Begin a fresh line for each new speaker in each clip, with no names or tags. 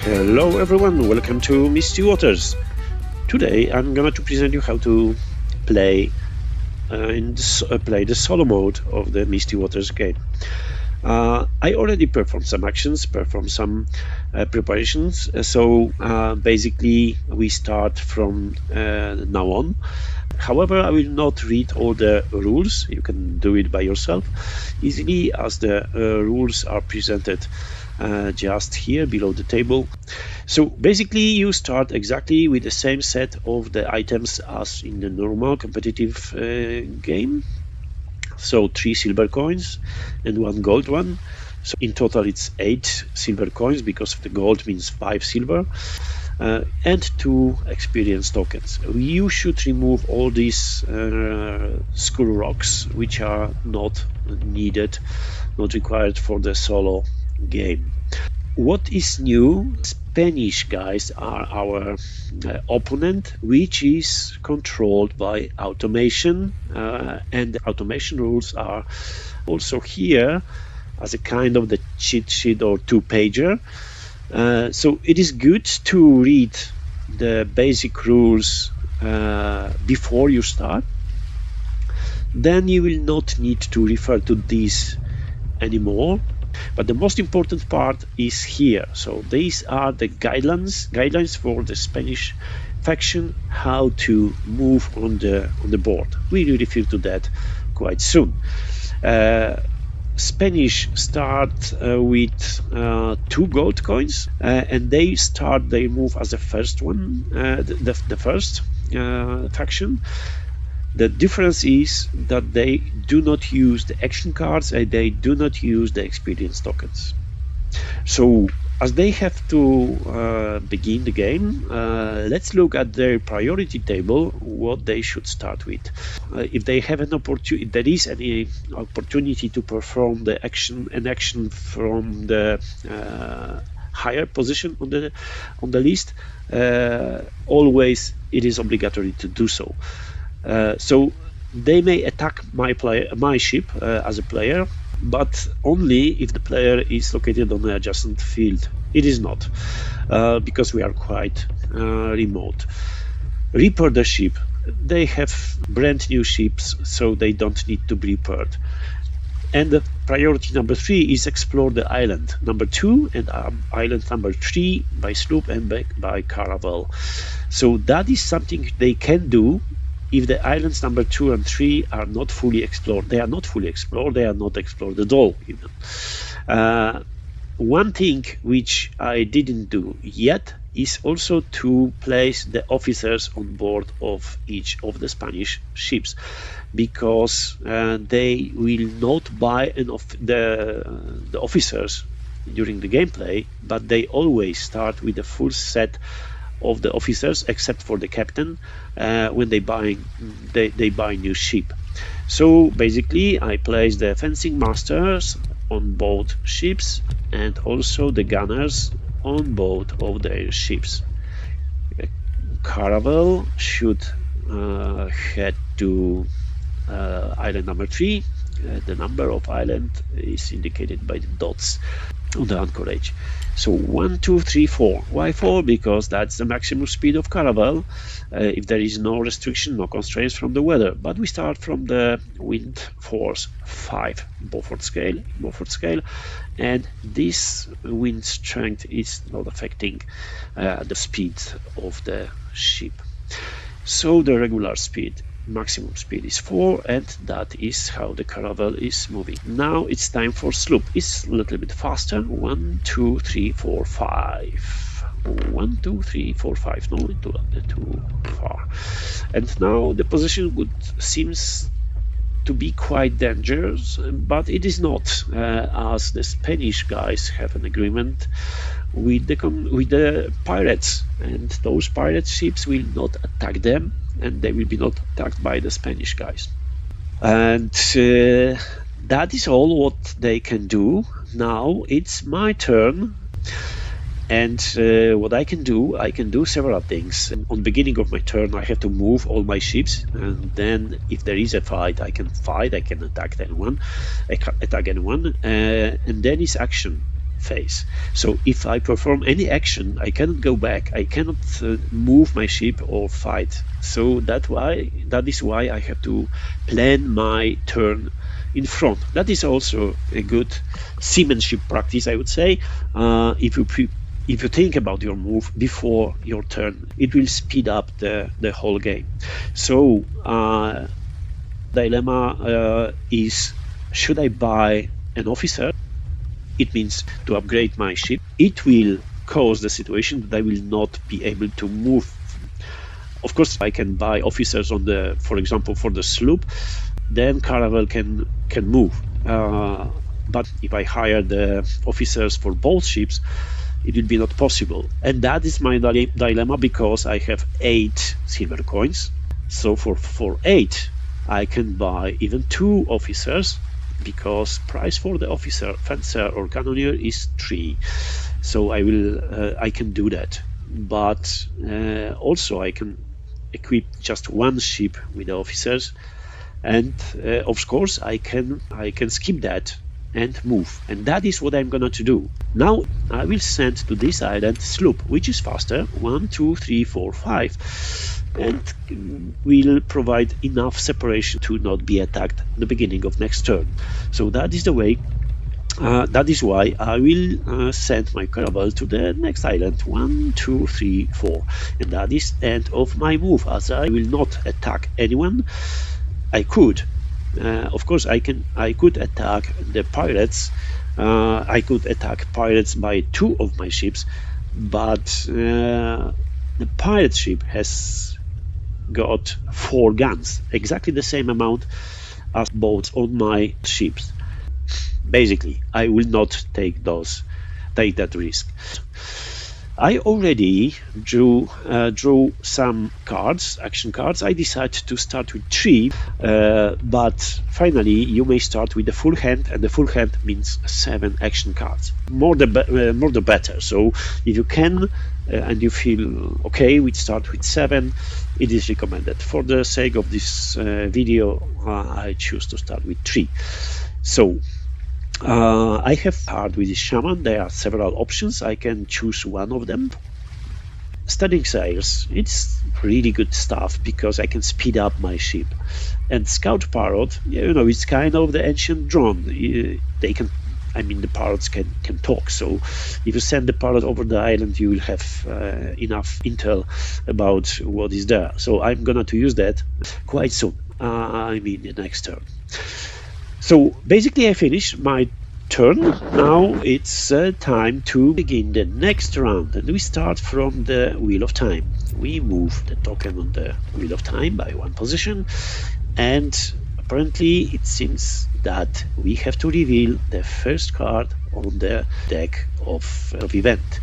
Hello everyone, welcome to Misty Waters. Today I'm going to present you how to play the solo mode of the Misty Waters game. I already performed some actions, performed some preparations, so basically we start from now on. However, I will not read all the rules. You can do it by yourself easily, as the rules are presented just here below the table. So basically you start exactly with the same set of the items as in the normal competitive game. So 3 silver coins and 1 gold one. So in total it's 8 silver coins, because the gold means 5 silver. And 2 experience tokens. You should remove all these skull rocks which are not needed, not required for the solo game. What is new? Spanish guys are our opponent, which is controlled by automation, and the automation rules are also here as a kind of the cheat sheet or two-pager. So it is good to read the basic rules before you start. Then you will not need to refer to these anymore. But the most important part is here. So these are the guidelines for the Spanish faction, how to move on the board. We will refer to that quite soon. Spanish start with 2 gold coins, and they start their move as the first one, the first faction. The difference is that they do not use the action cards and they do not use the experience tokens. So as they have to begin the game, let's look at their priority table, what they should start with. If they have an opportunity, there is any opportunity to perform an action from the higher position on the list, always it is obligatory to do so. So they may attack my ship as a player, but only if the player is located on the adjacent field. It is not, because we are quite remote. Repair the ship. They have brand new ships, so they don't need to be repaired. And the priority number 3 is explore the island number 2 and island number 3 by sloop and by caravel. So that is something they can do if the islands number 2 and 3 are not fully explored. They are not fully explored, they are not explored at all even. One thing which I didn't do yet is also to place the officers on board of each of the Spanish ships, because they will not buy the officers during the gameplay, but they always start with a full set of the officers, except for the captain, when they buy new ship. So basically I place the fencing masters on both ships and also the gunners on both of their ships. Caravel should head to island number 3. The number of island is indicated by the dots on the anchorage. So 1, 2, 3, 4. Why 4? Because that's the maximum speed of Caravel, if there is no restriction, no constraints from the weather. But we start from the wind force 5 Beaufort scale, and this wind strength is not affecting the speed of the ship. So the regular speed, maximum speed is 4, and that is how the Caravel is moving. Now it's time for sloop. It's a little bit faster. 1, 2, 3, 4, 5. 1, 2, 3, 4, 5. No, too far. And now the position seems to be quite dangerous, but it is not, as the Spanish guys have an agreement with the pirates, and those pirate ships will not attack them, and they will be not attacked by the Spanish guys. And that is all what they can do. Now it's my turn, and what I can do several things. On the beginning of my turn I have to move all my ships, and then if there is a fight I can attack anyone, and then it's action. phase. So if I perform any action, I cannot go back. I cannot move my ship or fight. So that is why I have to plan my turn in front. That is also a good seamanship practice, I would say. If you think about your move before your turn, it will speed up the whole game. So dilemma is, should I buy an officer? It means to upgrade my ship. It will cause the situation that I will not be able to move. Of course, I can buy officers on the, for example, for the sloop, then Caravel can move. But if I hire the officers for both ships, it will be not possible. And that is my dilemma, because I have 8 silver coins. So for 8, I can buy even 2 officers, because price for the officer, fencer or cannoneer is 3. So I can do that. But also I can equip just 1 ship with the officers, and of course I can skip that and move. And that is what I'm gonna to do. Now I will send to this island sloop, which is faster, 1, 2, 3, 4, 5, and will provide enough separation to not be attacked at the beginning of next turn. So that is the way. That is why I will send my caravel to the next island, 1, 2, 3, 4, and that is end of my move, as I will not attack anyone. I could, of course, I could attack the pirates. I could attack pirates by 2 of my ships, but the pirate ship has got 4 guns, exactly the same amount as boats on my ships. Basically, I will not take that risk. I already drew some cards, action cards. I decided to start with 3, but finally you may start with the full hand, and the full hand means 7 action cards. More the better. So if you can and you feel okay with start with 7, it is recommended. For the sake of this video, I choose to start with 3. So I have hard with the shaman. There are several options. I can choose one of them. Studying sails, it's really good stuff, because I can speed up my ship. And scout parrot, it's kind of the ancient drone. They can, the parrots can talk. So if you send the parrot over the island, you will have enough intel about what is there. So I'm gonna to use that quite soon. The next turn. So basically I finished my turn. Now it's time to begin the next round, and we start from the Wheel of Time. We move the token on the Wheel of Time by 1 position, and apparently it seems that we have to reveal the first card on the deck of event.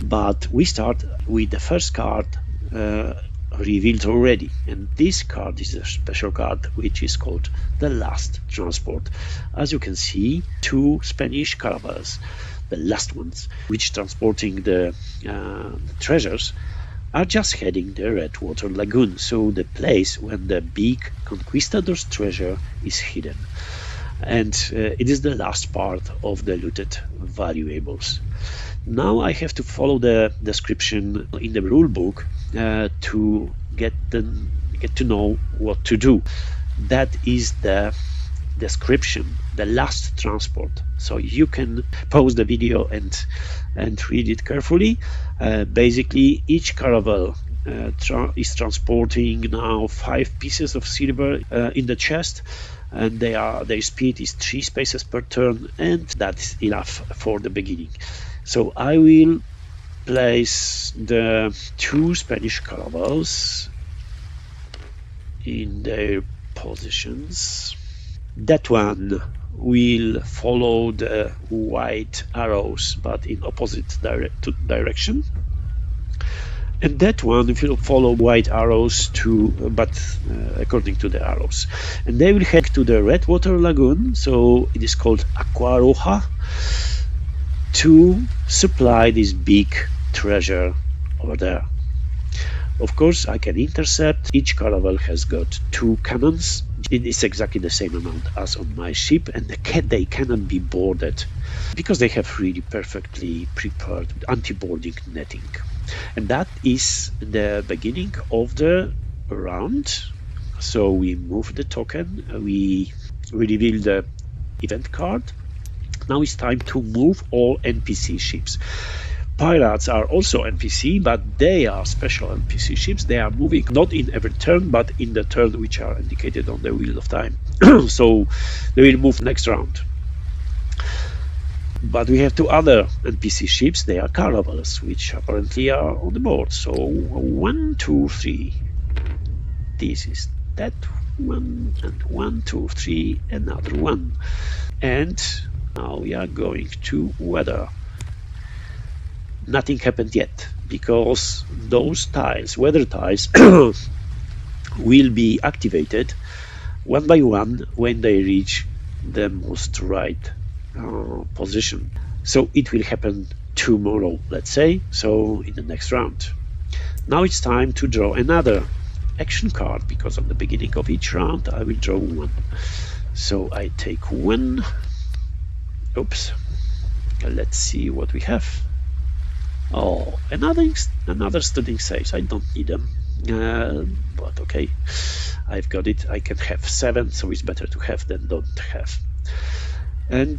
But we start with the first card revealed already, and this card is a special card which is called the Last Transport. As you can see, 2 Spanish caravels, the last ones, which transporting the treasures, are just heading the Redwater Lagoon, so the place where the big conquistador's treasure is hidden, and it is the last part of the looted valuables. Now I have to follow the description in the rule book to get to know what to do. That is the description, the last transport. So you can pause the video and read it carefully. Basically, each caravel is transporting now 5 pieces of silver in the chest, and their speed is 3 spaces per turn, and that's enough for the beginning. So I will place the 2 Spanish caravels in their positions. That one will follow the white arrows, but in opposite direction. And that one will follow white arrows but according to the arrows. And they will head to the Redwater Lagoon, so it is called Aqua Roja, to supply this big treasure over there. Of course, I can intercept. Each caravel has got 2 cannons. It is exactly the same amount as on my ship, and they cannot be boarded because they have really perfectly prepared anti-boarding netting. And that is the beginning of the round. So we move the token, we reveal the event card. Now it's time to move all NPC ships. Pirates are also NPC, but they are special NPC ships. They are moving not in every turn, but in the turn which are indicated on the Wheel of Time. So they will move next round. But we have 2 other NPC ships. They are caravels, which apparently are on the board. So 1, 2, 3. This is that one, and 1, 2, 3, another one. And now we are going to weather. Nothing happened yet because those tiles, weather tiles, will be activated one by one when they reach the most right position. So it will happen tomorrow, let's say, so in the next round. Now it's time to draw another action card, because at the beginning of each round I will draw 1. So I take 1. Oops. Let's see what we have. Oh, another stunning saves. I don't need them, but okay, I've got it. I can have 7, so it's better to have than don't have. And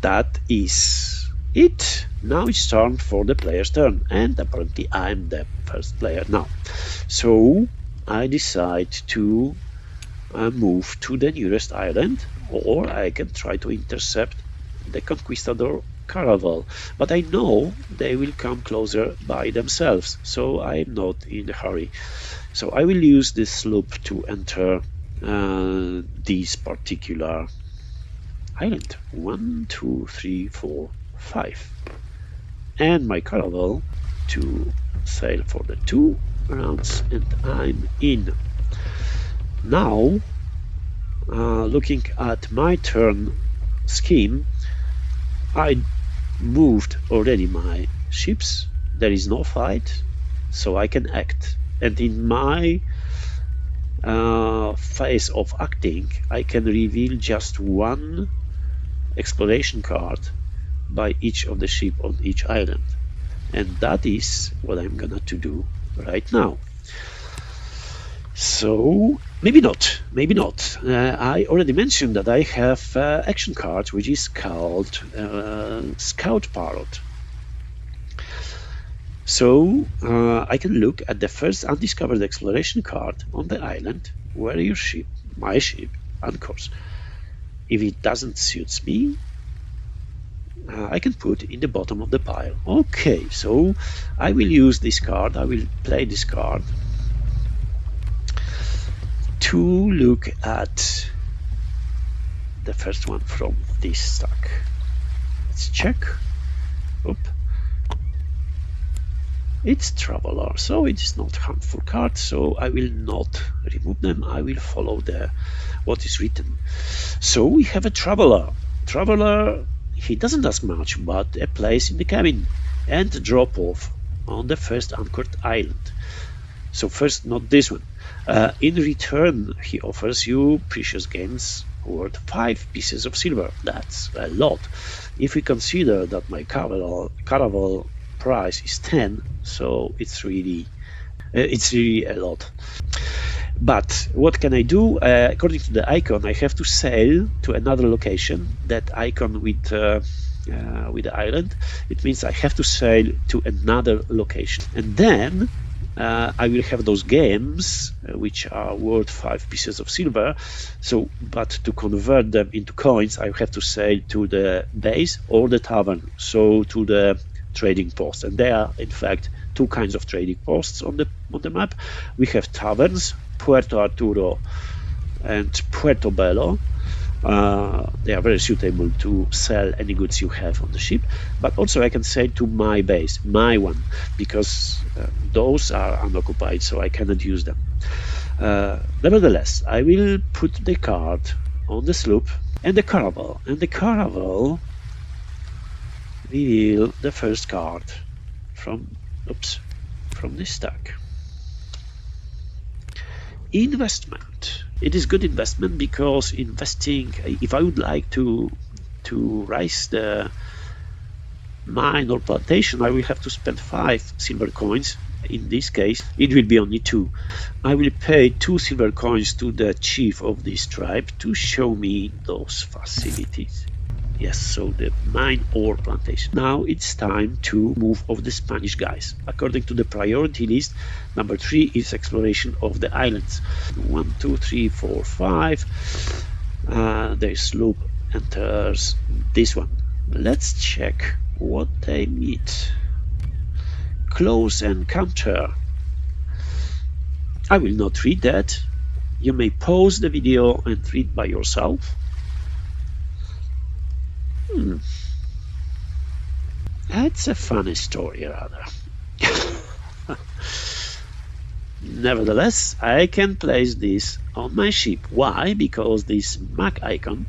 that is it. Now it's time for the player's turn, and apparently I'm the first player now. So I decide to move to the nearest island, or I can try to intercept the conquistador caravel, but I know they will come closer by themselves, so I'm not in a hurry. So I will use this sloop to enter this particular island. 1, 2, 3, 4, 5, and my caravel to sail for the 2 rounds, and I'm in. Now, looking at my turn scheme, I moved already my ships. There is no fight, so I can act. And in my phase of acting, I can reveal just 1 exploration card by each of the ship on each island. And that is what I'm gonna to do right now. So maybe not. I already mentioned that I have action card which is called Scout Parrot. So I can look at the first undiscovered exploration card on the island where your ship, my ship, anchors. If it doesn't suit me, I can put in the bottom of the pile. Okay, so I will use this card. I will play this card to look at the first one from this stack. Let's check. Oop. It's Traveler, so it is not harmful card, so I will not remove them. I will follow what is written. So we have a Traveler. Traveler, he doesn't ask much, but a place in the cabin and a drop off on the first anchored island. So first, not this one. In return, he offers you precious gains worth 5 pieces of silver. That's a lot. If we consider that my caravel price is 10, so it's really a lot. But what can I do? According to the icon, I have to sail to another location. That icon with the island, it means I have to sail to another location, and then I will have those games which are worth 5 pieces of silver. So, but to convert them into coins, I have to sail to the base or the tavern, so to the trading post. And there are in fact 2 kinds of trading posts on the map. We have taverns, Puerto Arturo and Puerto Bello. They are very suitable to sell any goods you have on the ship, but also I can sail to my base, my one, because those are unoccupied, so I cannot use them. Nevertheless, I will put the card on the sloop and the caravel, reveal the first card from this stack. investment. It is good investment because investing, if I would like to raise the mine or plantation, I will have to spend 5 silver coins. In this case, it will be only 2. I will pay 2 silver coins to the chief of this tribe to show me those facilities. Yes, so the mine or plantation. Now it's time to move of the Spanish guys. According to the priority list, number 3 is exploration of the islands. 1, 2, 3, 4, 5. The sloop enters this one. Let's check what they meet. Close encounter. I will not read that. You may pause the video and read by yourself. That's a funny story, rather. Nevertheless, I can place this on my ship. Why? Because this map icon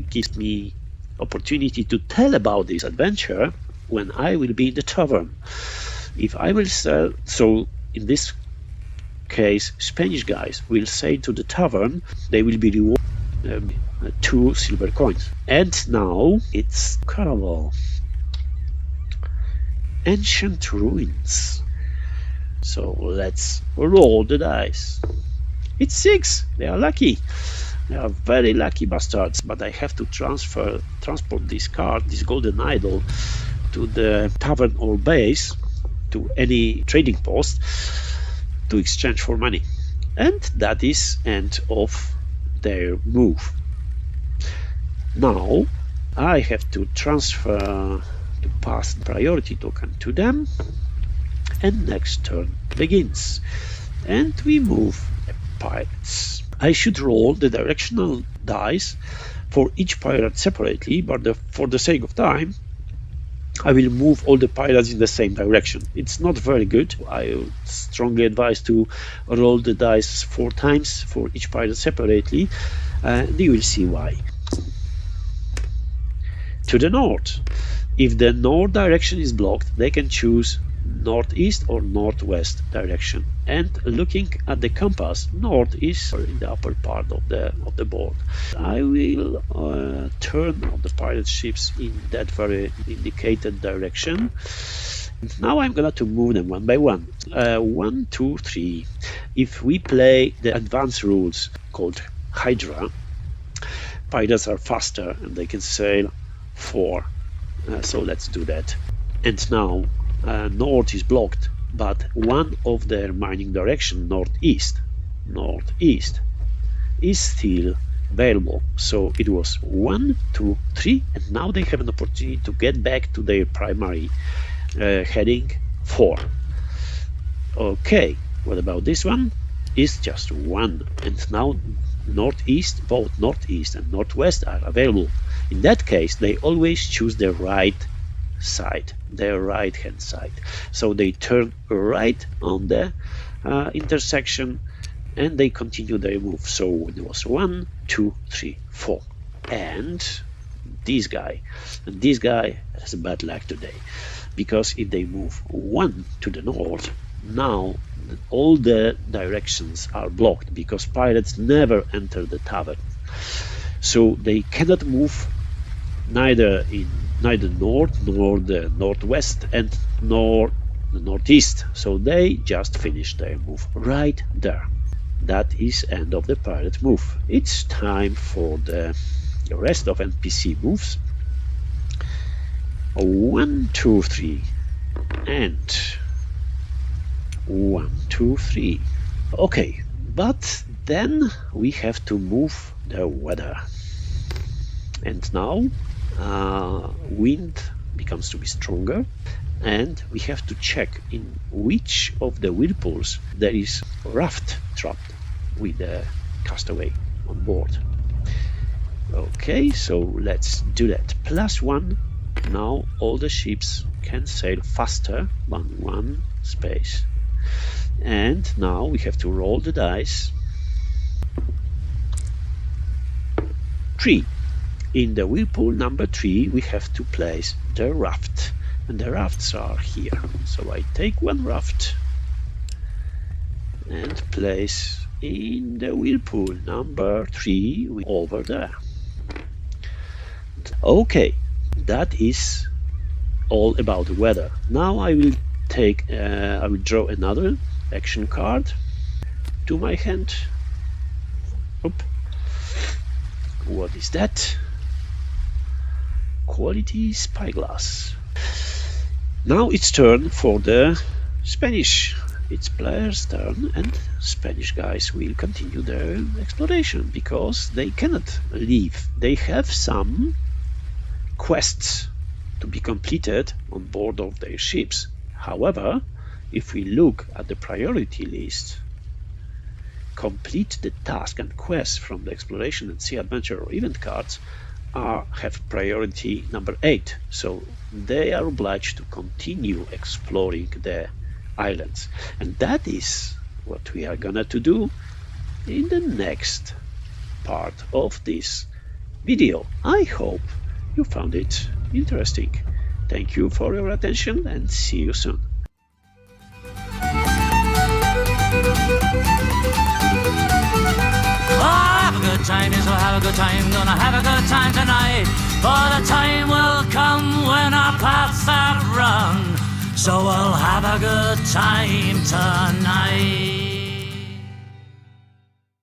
gives me opportunity to tell about this adventure when I will be in the tavern. If I will sell, so in this case, Spanish guys will say to the tavern, they will be rewarded 2 silver coins. And now it's Caraval. Ancient ruins. So let's roll the dice. It's 6. They are lucky. They are very lucky bastards. But I have to transport this card, this golden idol, to the tavern or base, to any trading post, to exchange for money. And that is end of their move. Now I have to transfer to pass the priority token to them, and next turn begins, and we move the pirates. I should roll the directional dice for each pirate separately, but for the sake of time I will move all the pirates in the same direction. It's not very good. I would strongly advise to roll the dice 4 times for each pirate separately, and you will see why. To the north. If the north direction is blocked, they can choose northeast or northwest direction. And looking at the compass, north is in the upper part of the board. I will turn on the pirate ships in that very indicated direction. And now I'm gonna to move them one by one. 1, 2, 3. If we play the advanced rules called Hydra, pirates are faster and they can sail 4. So let's do that. And now north is blocked, but one of their mining direction, northeast, is still available. So it was 1, 2, 3, and now they have an opportunity to get back to their primary heading 4. Okay, what about this one? It's just 1, and now northeast, both northeast and northwest are available. In that case, they always choose the right side, their right hand side. So they turn right on the intersection and they continue their move. So it was 1, 2, 3, 4. And this guy has bad luck today, because if they move 1 to the north, now all the directions are blocked because pirates never enter the tavern. So they cannot move neither north nor the northwest and nor the northeast. So they just finished their move right there. That is end of the pirate move. It's time for the rest of NPC moves. 1, 2, 3, and 1, 2, 3. Okay, but then we have to move the weather. And now wind becomes to be stronger, and we have to check in which of the whirlpools there is raft trapped with the castaway on board. Okay, so let's do that. +1. Now all the ships can sail faster than 1 space. And now we have to roll the dice. 3. In the whirlpool number 3, we have to place the raft, and the rafts are here. So I take 1 raft and place in the whirlpool. Number 3 over there. Okay, that is all about the weather. Now I will draw another action card to my hand. Oop. What is that? Quality spyglass. Now it's turn for the Spanish. It's player's turn, and Spanish guys will continue their exploration because they cannot leave. They have some quests to be completed on board of their ships. However, if we look at the priority list, complete the task and quests from the exploration and sea adventure or event cards have priority number 8, so they are obliged to continue exploring the islands, and that is what we are gonna to do in the next part of this video. I hope you found it interesting. Thank you for your attention and see you soon.
Time is, we'll have a good time, gonna have a good time tonight. For the time will come when our paths have run, so we'll have a good time tonight.